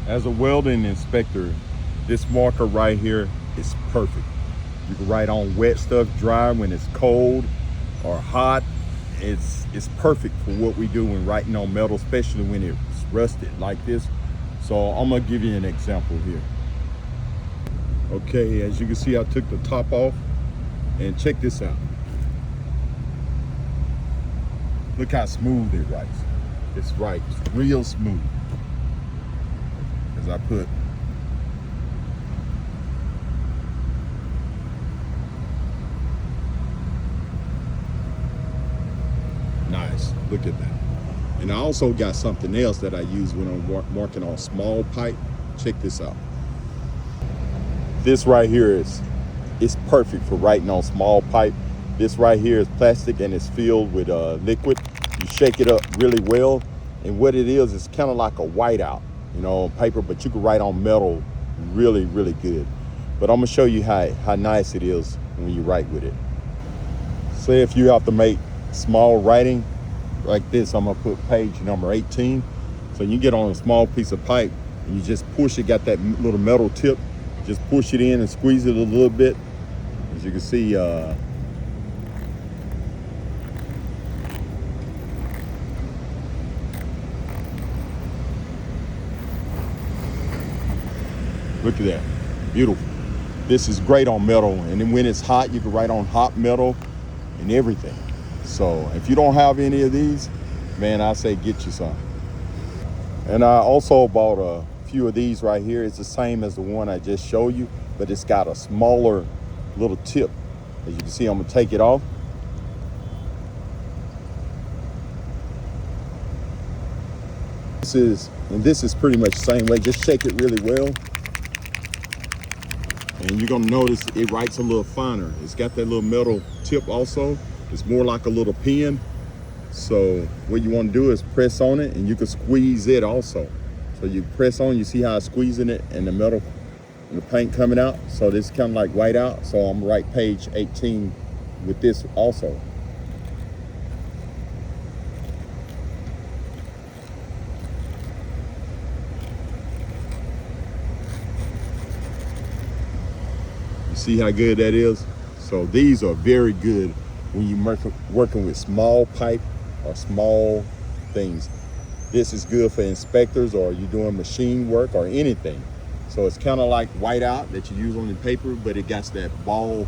As a welding inspector, this marker right here is perfect. You can write on wet stuff, dry when it's cold or hot. It's perfect for what we do when writing on metal, especially when it's rusted like this. So I'm gonna give you an example here. Okay, as you can see, I took the top off, and check this out. Look how smooth it writes. It's real smooth. As I put nice, look at that. And I also got something else that I use when I'm marking on small pipe. Check this out. This right here it's perfect for writing on small pipe. This right here is plastic and it's filled with liquid. You shake it up really well, and what it is, it's kind of like a whiteout, you know, on paper, but you can write on metal really, really good. But I'm gonna show you how nice it is when you write with it. Say if you have to make small writing like this, I'm gonna put page number 18. So you get on a small piece of pipe and you just push it, got that little metal tip, just push it in and squeeze it a little bit. As you can see, look at that, beautiful. This is great on metal, and then when it's hot, you can write on hot metal and everything. So if you don't have any of these, man, I say get you some. And I also bought a few of these right here. It's the same as the one I just showed you, but it's got a smaller little tip. As you can see, I'm gonna take it off. This is pretty much the same way. Just shake it really well. And you're gonna notice it writes a little finer. It's got that little metal tip also. It's more like a little pen. So what you wanna do is press on it, and you can squeeze it also. So you press on, you see how it's squeezing it and the metal and the paint coming out. So this is kind of like white out. So I'm gonna write page 18 with this also. You see how good that is? So these are very good when you're working with small pipe or small things. This is good for inspectors, or you're doing machine work or anything. So it's kind of like whiteout that you use on the paper, but it got that ball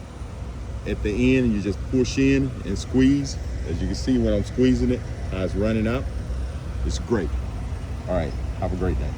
at the end, and you just push in and squeeze. As you can see when I'm squeezing it, how it's running out. It's great. All right, have a great day.